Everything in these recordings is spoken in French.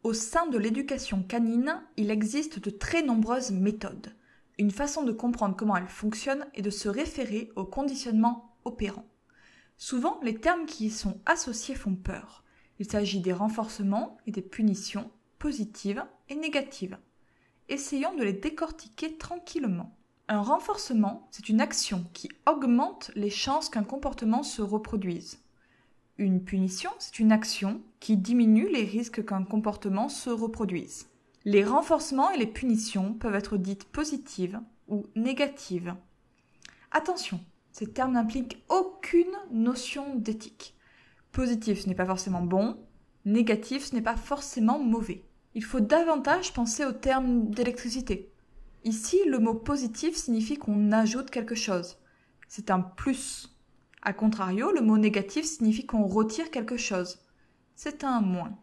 Au sein de l'éducation canine, il existe de très nombreuses méthodes. Une façon de comprendre comment elles fonctionnent est de se référer au conditionnement opérant. Souvent, les termes qui y sont associés font peur. Il s'agit des renforcements et des punitions positives et négatives. Essayons de les décortiquer tranquillement. Un renforcement, c'est une action qui augmente les chances qu'un comportement se reproduise. Une punition, c'est une action qui diminue les risques qu'un comportement se reproduise. Les renforcements et les punitions peuvent être dites positives ou négatives. Attention, ces termes n'impliquent aucune notion d'éthique. Positif, ce n'est pas forcément bon. Négatif, ce n'est pas forcément mauvais. Il faut davantage penser au terme d'électricité. Ici, le mot positif signifie qu'on ajoute quelque chose. C'est un plus. A contrario, le mot négatif signifie qu'on retire quelque chose. C'est un moins.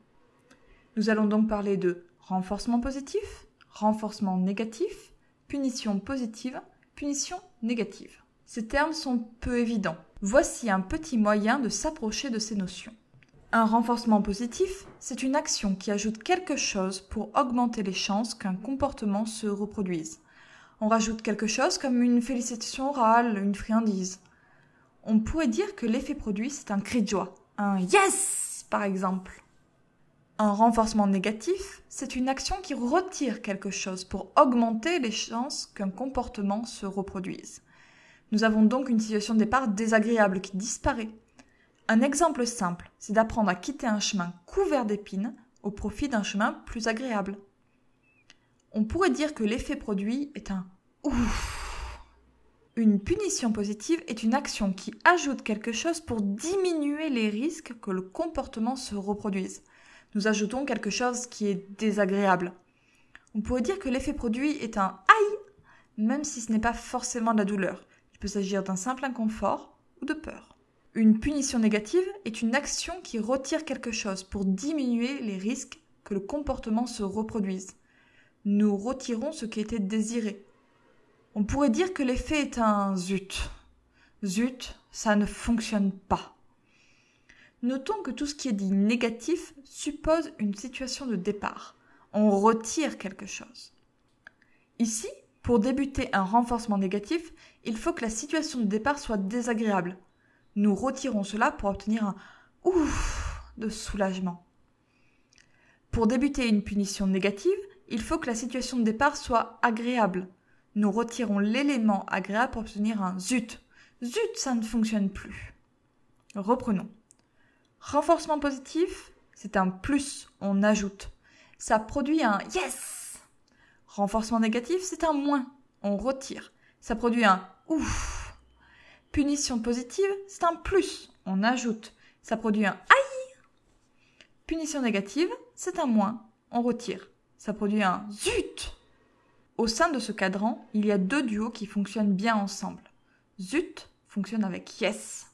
Nous allons donc parler de renforcement positif, renforcement négatif, punition positive, punition négative. Ces termes sont peu évidents. Voici un petit moyen de s'approcher de ces notions. Un renforcement positif, c'est une action qui ajoute quelque chose pour augmenter les chances qu'un comportement se reproduise. On rajoute quelque chose comme une félicitation orale, une friandise. On pourrait dire que l'effet produit, c'est un cri de joie, un « yes » par exemple. Un renforcement négatif, c'est une action qui retire quelque chose pour augmenter les chances qu'un comportement se reproduise. Nous avons donc une situation de départ désagréable qui disparaît. Un exemple simple, c'est d'apprendre à quitter un chemin couvert d'épines au profit d'un chemin plus agréable. On pourrait dire que l'effet produit est un « ouf ». Une punition positive est une action qui ajoute quelque chose pour diminuer les risques que le comportement se reproduise. Nous ajoutons quelque chose qui est désagréable. On pourrait dire que l'effet produit est un « aïe », même si ce n'est pas forcément de la douleur. Il peut s'agir d'un simple inconfort ou de peur. Une punition négative est une action qui retire quelque chose pour diminuer les risques que le comportement se reproduise. Nous retirons ce qui était désiré. On pourrait dire que l'effet est un zut. Zut, ça ne fonctionne pas. Notons que tout ce qui est dit négatif suppose une situation de départ. On retire quelque chose. Ici, pour débuter un renforcement négatif, il faut que la situation de départ soit désagréable. Nous retirons cela pour obtenir un ouf de soulagement. Pour débuter une punition négative, il faut que la situation de départ soit agréable. Nous retirons l'élément agréable pour obtenir un zut. Zut, ça ne fonctionne plus. Reprenons. Renforcement positif, c'est un plus, on ajoute. Ça produit un yes. Renforcement négatif, c'est un moins, on retire. Ça produit un ouf. Punition positive, c'est un plus, on ajoute. Ça produit un aïe. Punition négative, c'est un moins, on retire. Ça produit un zut. Au sein de ce cadran, il y a deux duos qui fonctionnent bien ensemble. Zut fonctionne avec yes.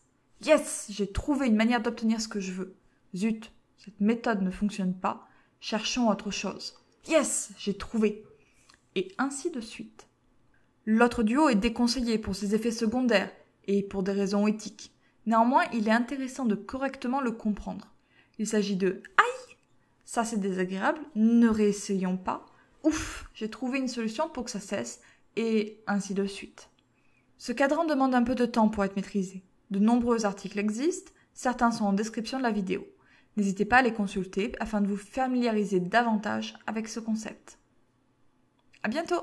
Yes, j'ai trouvé une manière d'obtenir ce que je veux. Zut, cette méthode ne fonctionne pas. Cherchons autre chose. Yes, j'ai trouvé. Et ainsi de suite. L'autre duo est déconseillé pour ses effets secondaires et pour des raisons éthiques. Néanmoins, il est intéressant de correctement le comprendre. Il s'agit de aïe, ça c'est désagréable, ne réessayons pas. Ouf, j'ai trouvé une solution pour que ça cesse, et ainsi de suite. Ce cadran demande un peu de temps pour être maîtrisé. De nombreux articles existent, certains sont en description de la vidéo. N'hésitez pas à les consulter afin de vous familiariser davantage avec ce concept. À bientôt!